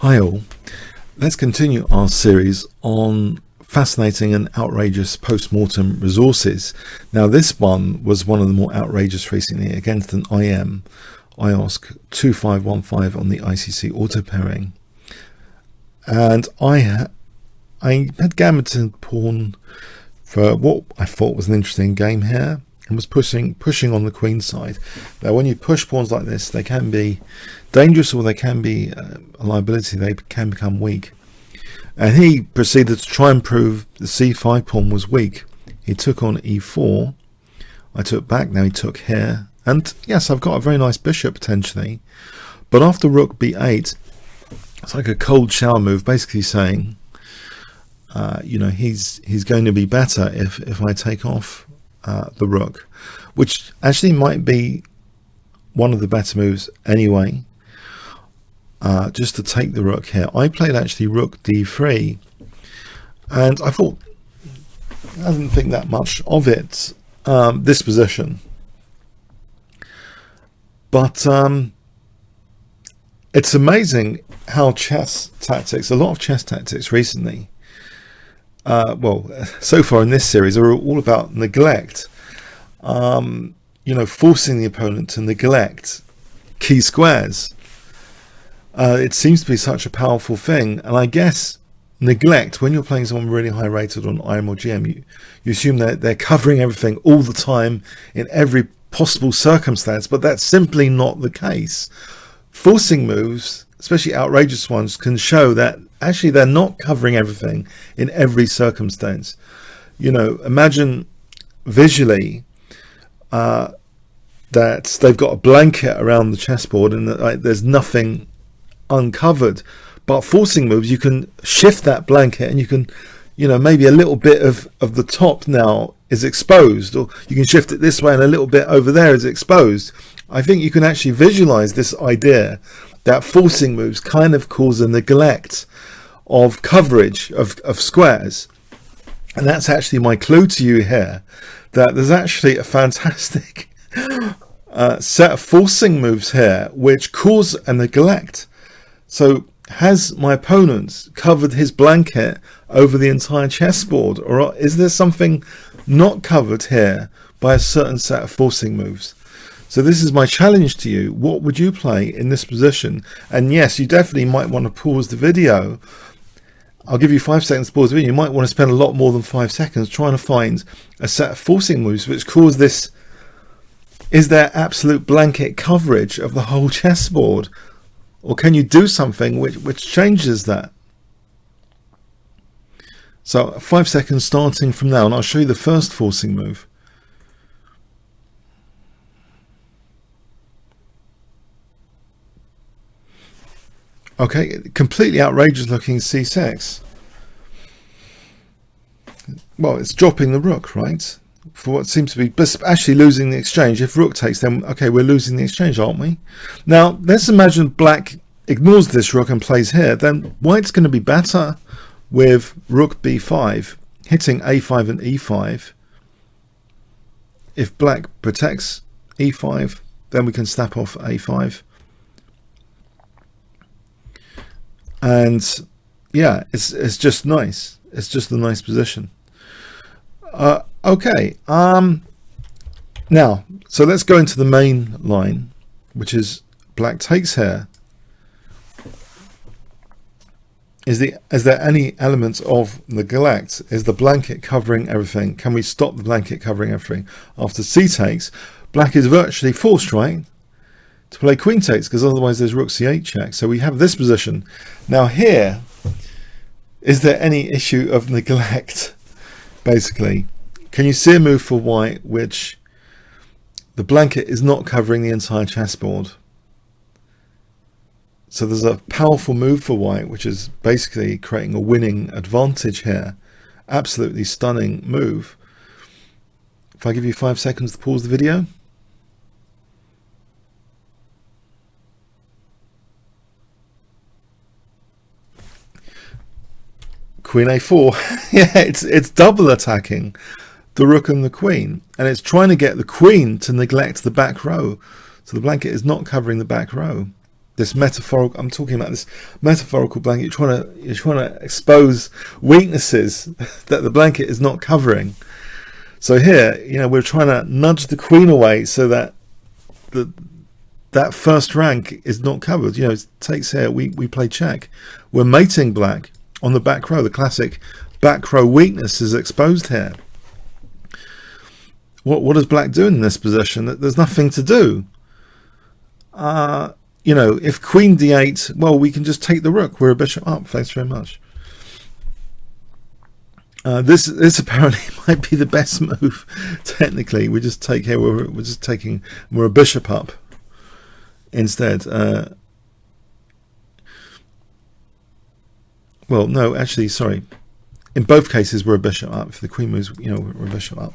Hi all, let's continue our series on fascinating and outrageous post-mortem resources. Now this one was one of the more outrageous recently against an IOSC 2515 on the ICC auto pairing. And I had gammed to pawn for what I thought was an interesting game here, and was pushing on the queen side. Now when you push pawns like this, they can be dangerous or they can be a liability. They can become weak. And he proceeded to try and prove the c5 pawn was weak. He took on e4. I took back, now he took here. And yes, I've got a very nice bishop potentially. But after rook b8, it's like a cold shower move, basically saying, he's going to be better if I take off the rook, which actually might be one of the better moves anyway, just to take the rook here. I played actually rook d3, and I didn't think that much of it, this position, but it's amazing how a lot of chess tactics recently, so far in this series, are all about neglect. Forcing the opponent to neglect key squares. It seems to be such a powerful thing, and I guess neglect, when you're playing someone really high rated on IM or GM, you assume that they're covering everything all the time in every possible circumstance, but that's simply not the case. Forcing moves, especially outrageous ones, can show that actually they're not covering everything in every circumstance. Imagine visually that they've got a blanket around the chessboard and that there's nothing uncovered. But forcing moves, you can shift that blanket and you can, maybe a little bit of the top now is exposed, or you can shift it this way and a little bit over there is exposed. I think you can actually visualize this idea that forcing moves kind of cause a neglect of coverage of squares. And that's actually my clue to you here, that there's actually a fantastic set of forcing moves here which cause a neglect. So has my opponent covered his blanket over the entire chessboard, or is there something not covered here by a certain set of forcing moves? So this is my challenge to you. What would you play in this position? And yes, you definitely might want to pause the video. I'll give you 5 seconds to pause the video. You might want to spend a lot more than 5 seconds trying to find a set of forcing moves which cause this. Is there absolute blanket coverage of the whole chessboard? Or can you do something which changes that? So 5 seconds starting from now, and I'll show you the first forcing move. Okay, completely outrageous looking c6. Well, it's dropping the rook, right? For what seems to be actually losing the exchange. If rook takes, then okay, we're losing the exchange, aren't we? Now, let's imagine black ignores this rook and plays here. Then white's going to be better with rook b5, hitting a5 and e5. If black protects e5, then we can snap off a5. And yeah, it's just nice. It's just a nice position. Okay. Now, so let's go into the main line, which is black takes here. Is there any element of neglect? Is the blanket covering everything? Can we stop the blanket covering everything? After c takes, black is virtually forced, right, to play queen takes, because otherwise there's rook c8 check. So we have this position. Now here, is there any issue of neglect? Basically, can you see a move for white which the blanket is not covering the entire chessboard? So there's a powerful move for white which is basically creating a winning advantage here. Absolutely stunning move. If I give you 5 seconds to pause the video. Queen a4. Yeah, it's double attacking the rook and the queen, and it's trying to get the queen to neglect the back row. So the blanket is not covering the back row. This metaphorical, I'm talking about this metaphorical blanket. You're trying to expose weaknesses that the blanket is not covering. So here, we're trying to nudge the queen away so that that first rank is not covered. It takes here, we play check. We're mating black on the back row. The classic back row weakness is exposed here. What does black do in this position? There's nothing to do. If queen d8, well, we can just take the rook. We're a bishop up. Thanks very much. This apparently might be the best move. Technically, we just take here. We're a bishop up instead. Well, no, actually, sorry. In both cases, we're a bishop up. If the queen moves, we're a bishop up.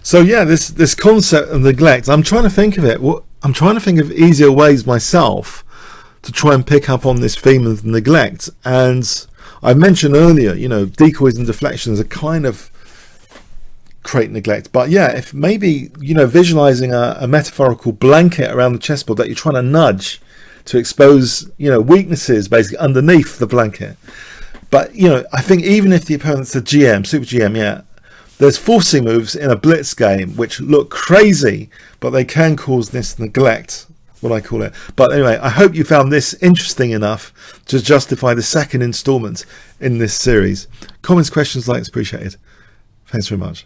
So yeah, this concept of neglect. I'm trying to think of it. I'm trying to think of easier ways myself to try and pick up on this theme of neglect. And I mentioned earlier, decoys and deflections are kind of create neglect. But yeah, if maybe, visualizing a metaphorical blanket around the chessboard that you're trying to nudge to expose, weaknesses basically underneath the blanket. But, I think even if the opponent's a GM, super GM, yeah, there's forcing moves in a blitz game which look crazy, but they can cause this neglect, what I call it. But anyway, I hope you found this interesting enough to justify the second installment in this series. Comments, questions, likes appreciated. Thanks very much.